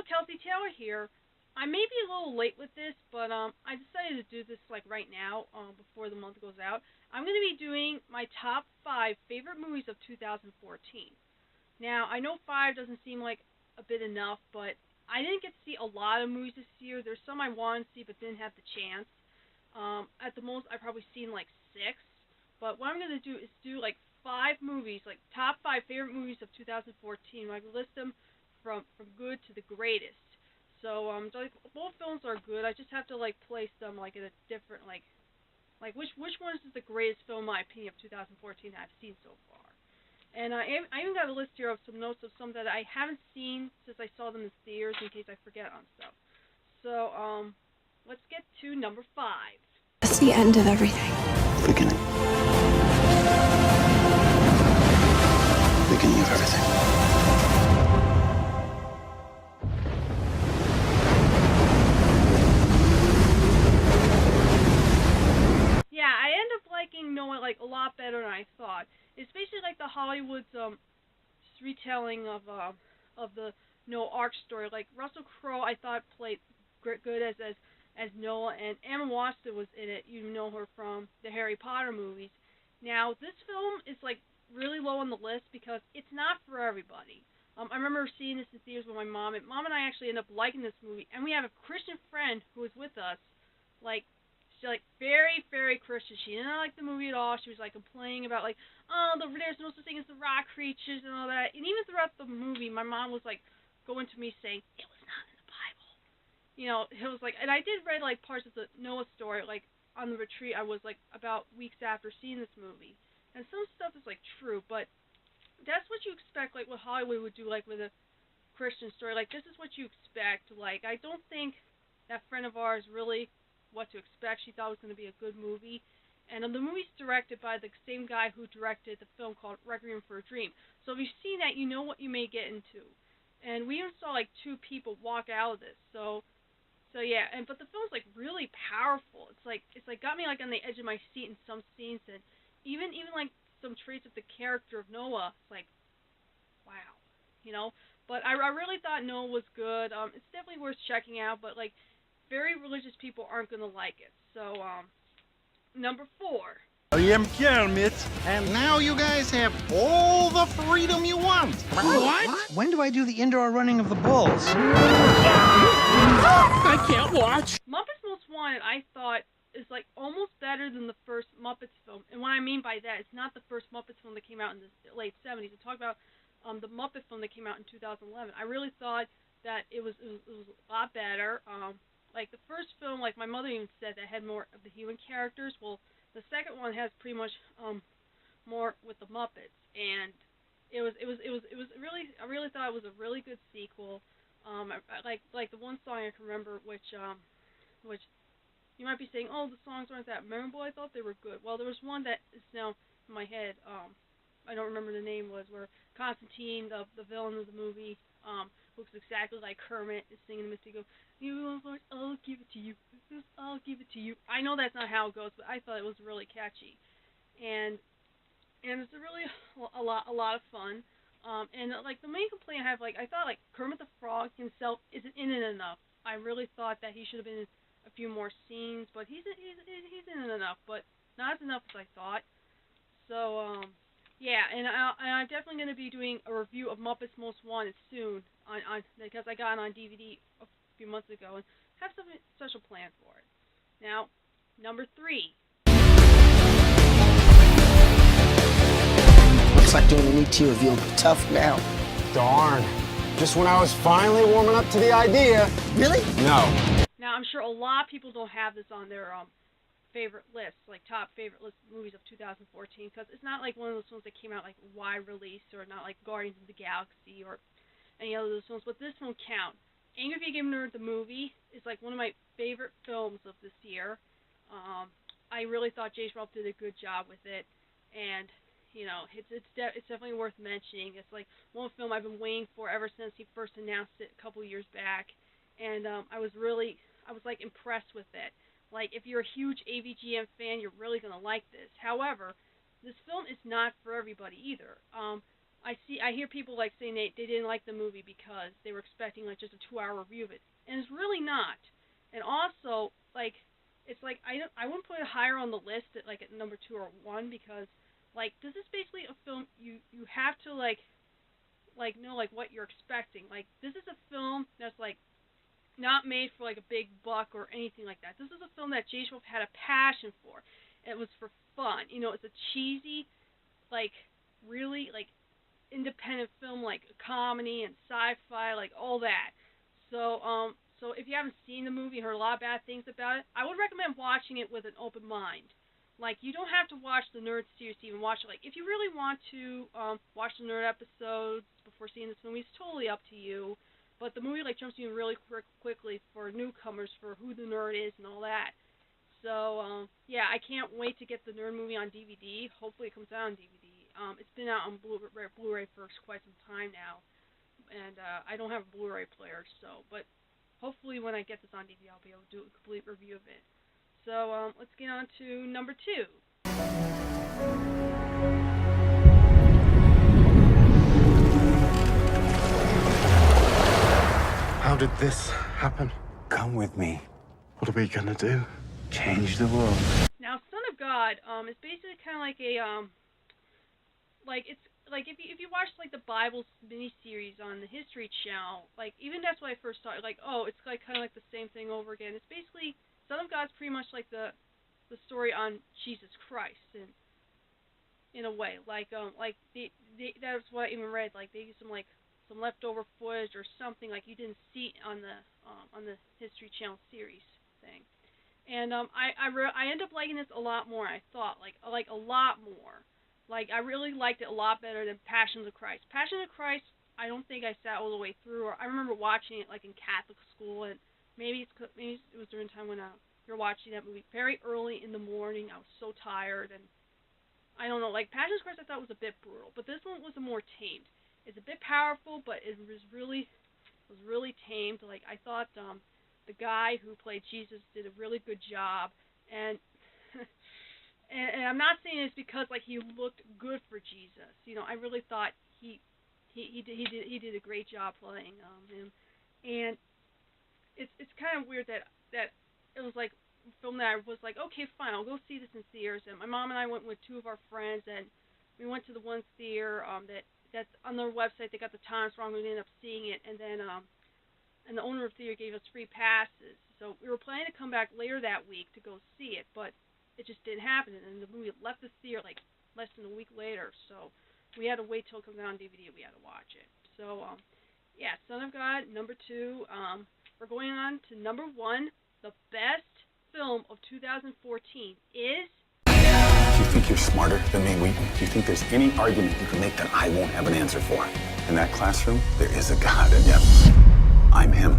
Kelsey Taylor here. I may be a little late with this, but I decided to do this like right now, before the month goes out. I'm going to be doing my top 5 favorite movies of 2014. Now, I know 5 doesn't seem like a bit enough, but I didn't get to see a lot of movies this year. There's some I wanted to see but didn't have the chance. At the most, I've probably seen like 6. But what I'm going to do is do like 5 movies, like top 5 favorite movies of 2014. I list them from good to the greatest. So like both films are good. I just have to like place them like in a different like which one is the greatest film in my opinion of 2014 that I've seen so far. And I even got a list here of some notes of some that I haven't seen since I saw them in theaters in case I forget on stuff. So let's get to number 5. That's the end of everything. Beginning. Beginning of everything. Yeah, I end up liking Noah like a lot better than I thought. It's basically like the Hollywood's retelling of the Noah arc story. Like Russell Crowe, I thought played good as Noah, and Emma Watson was in it. You know her from the Harry Potter movies. Now this film is like really low on the list because it's not for everybody. I remember seeing this in theaters with my mom, and Mom and I actually ended up liking this movie. And we have a Christian friend who was with us, like. She's like very, very Christian. She didn't like the movie at all. She was like complaining about like, oh, there's no such thing as the rock creatures and all that. And even throughout the movie, my mom was like going to me saying it was not in the Bible. You know, it was like, and I did read like parts of the Noah story like on the retreat. I was like about weeks after seeing this movie, and some stuff is like true, but that's what you expect like what Hollywood would do like with a Christian story. Like this is what you expect. Like I don't think that friend of ours really what to expect. She thought it was going to be a good movie. And the movie's directed by the same guy who directed the film called Requiem for a Dream. So if you've seen that, you know what you may get into. And we even saw like 2 people walk out of this. So yeah, but the film's like really powerful. It's like got me like on the edge of my seat in some scenes, and even like some traits of the character of Noah. It's like, wow, you know. But I really thought Noah was good. It's definitely worth checking out. But like, very religious people aren't gonna like it. So number 4. I am Kermit. And now you guys have all the freedom you want. What? When do I do the indoor running of the bulls? I can't watch. Muppets Most Wanted, I thought, is like almost better than the first Muppets film. And what I mean by that, it's not the first Muppets film that came out in the late 70s. I talk about the Muppet film that came out in 2011. I really thought that it was a lot better. Like the first film, like my mother even said that had more of the human characters. Well, the second one has pretty much more with the Muppets, and it was really, I really thought it was a really good sequel. I like the one song I can remember, which you might be saying, oh, the songs aren't that memorable. I thought they were good. Well, there was one that is now in my head. I don't remember the name was where Constantine, the villain of the movie, looks exactly like Kermit, is singing the Misty Go, you Lord, I'll give it to you. I'll give it to you. I know that's not how it goes, but I thought it was really catchy, and it's really a lot of fun. And like the main complaint I have, like I thought like Kermit the Frog himself isn't in it enough. I really thought that he should have been in a few more scenes, but he's in it enough, but not as enough as I thought. So yeah, and I'm definitely going to be doing a review of Muppets Most Wanted soon on because I got it on DVD a few months ago and have something special planned for it. Now, number 3. Looks like doing an ET reveal will be tough now. Darn. Just when I was finally warming up to the idea. Really? No. Now, I'm sure a lot of people don't have this on their favorite lists, like top favorite list movies of 2014, because it's not like one of those films that came out like wide release, or not like Guardians of the Galaxy or any other of those films, but this one counts. Angry Video Game Nerd the movie is like one of my favorite films of this year. I really thought James Rolfe did a good job with it, and you know it's definitely worth mentioning. It's like one film I've been waiting for ever since he first announced it a couple years back, and I was like impressed with it. Like if you're a huge AVGN fan, you're really gonna like this. However, this film is not for everybody either. I hear people like saying they didn't like the movie because they were expecting like just a 2 hour review of it, and it's really not. And also like it's like I wouldn't put it higher on the list at like at number 2 or 1 because like this is basically a film you have to like know like what you're expecting. Like this is a film that's like not made for like a big buck or anything like that. This is a film that J. Wolf had a passion for. It was for fun. You know, it's a cheesy, like really like independent film, like comedy and sci-fi, like all that. So if you haven't seen the movie, heard a lot of bad things about it, I would recommend watching it with an open mind. Like you don't have to watch the Nerd series to even watch it. Like if you really want to watch the Nerd episodes before seeing this movie, it's totally up to you. But the movie like jumps you in really quickly for newcomers for who the nerd is and all that. So yeah, I can't wait to get the Nerd movie on DVD. Hopefully it comes out on DVD. It's been out on Blu-ray for quite some time now, and I don't have a Blu-ray player, so but hopefully when I get this on DVD, I'll be able to do a complete review of it. So let's get on to number 2. How did this happen? Come with me. What are we gonna do? Change the world. Now, Son of God is basically kind of like a like it's like if you watch like the Bible miniseries on the History Channel, like even that's what I first thought. Like it's like kind of like the same thing over again. It's basically Son of God's pretty much like the story on Jesus Christ and in a way like that's what I even read, like they used some leftover footage or something like you didn't see on the History Channel series thing. And I ended up liking this a lot more than I thought, like a lot more. Like I really liked it a lot better than Passion of the Christ. Passion of the Christ, I don't think I sat all the way through. Or I remember watching it like in Catholic school, and maybe it was during the time when we were watching that movie very early in the morning. I was so tired, and I don't know. Like Passion of the Christ, I thought was a bit brutal, but this one was more tamed. It's a bit powerful, but it was really tamed. Like I thought the guy who played Jesus did a really good job, and and I'm not saying it's because like he looked good for Jesus. You know, I really thought he did a great job playing him, and it's kind of weird that it was like a film that I was like, okay, fine, I'll go see this in theaters. And my mom and I went with 2 of our friends, and we went to the one theater that's on their website. They got the times wrong. We ended up seeing it, and then and the owner of the theater gave us free passes. So we were planning to come back later that week to go see it, but it just didn't happen. And the movie left the theater like less than a week later. So we had to wait till it comes out on DVD. We had to watch it. So yeah, Son of God, number 2. We're going on to number 1. The best film of 2014 is. You think you're smarter than me, Wheaton? Do you think there's any argument you can make that I won't have an answer for? In that classroom, there is a God, and yet I'm him.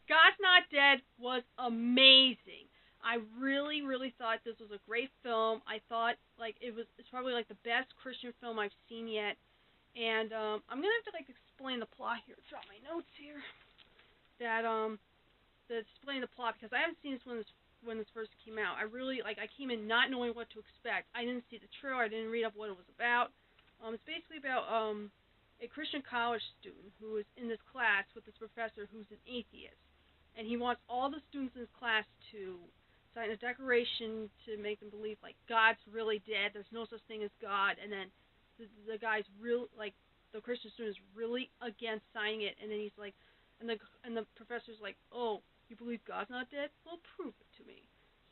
God's Not Dead was amazing. I really, really thought this was a great film. I thought like it's probably like the best Christian film I've seen yet. And I'm gonna have to like explain the plot here. Drop my notes here. That to explain the plot because I haven't seen this when this first came out. I really I came in not knowing what to expect. I didn't see the trailer. I didn't read up what it was about. It's basically about a Christian college student who is in this class with this professor who's an atheist, and he wants all the students in his class to sign a declaration to make them believe like God's really dead. There's no such thing as God, and then the guy's real the Christian student is really against signing it, and then he's like, and the professor's like, oh, you believe God's not dead? Well, prove it to me.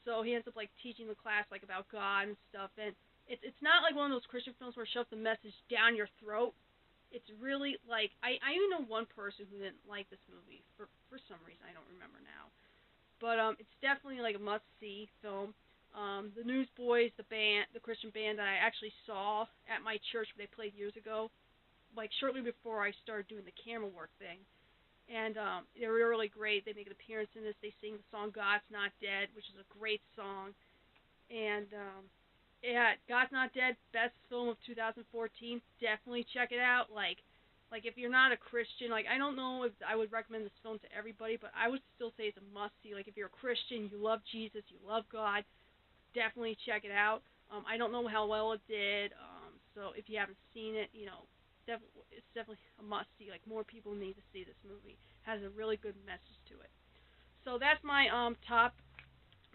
So he ends up like teaching the class like about God and stuff, and it's not like one of those Christian films where it shoves the message down your throat. It's really like I even know one person who didn't like this movie for some reason. I don't remember now, but it's definitely like a must see film. The Newsboys, the Christian band that I actually saw at my church they played years ago, like shortly before I started doing the camera work thing. And they were really great. They make an appearance in this. They sing the song God's Not Dead, which is a great song. And yeah, God's Not Dead, best film of 2014. Definitely check it out. Like if you're not a Christian, like I don't know if I would recommend this film to everybody, but I would still say it's a must see. Like if you're a Christian, you love Jesus, you love God, definitely check it out. I don't know how well it did, so if you haven't seen it, it's definitely a must see. Like, more people need to see this movie. It has a really good message to it. So that's my top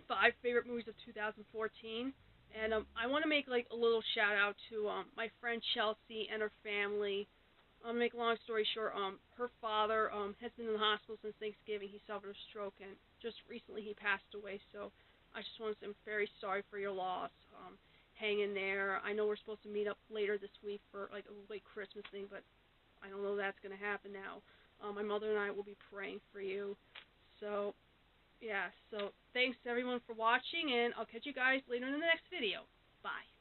5 favorite movies of 2014. And I want to make like a little shout out to my friend Chelsea and her family. To make a long story short, her father has been in the hospital since Thanksgiving. He suffered a stroke, and just recently he passed away. So I just want to say I'm very sorry for your loss. Hang in there. I know we're supposed to meet up later this week for like a late Christmas thing, but I don't know if that's going to happen now. My mother and I will be praying for you. So, yeah, so thanks everyone for watching, and I'll catch you guys later in the next video. Bye.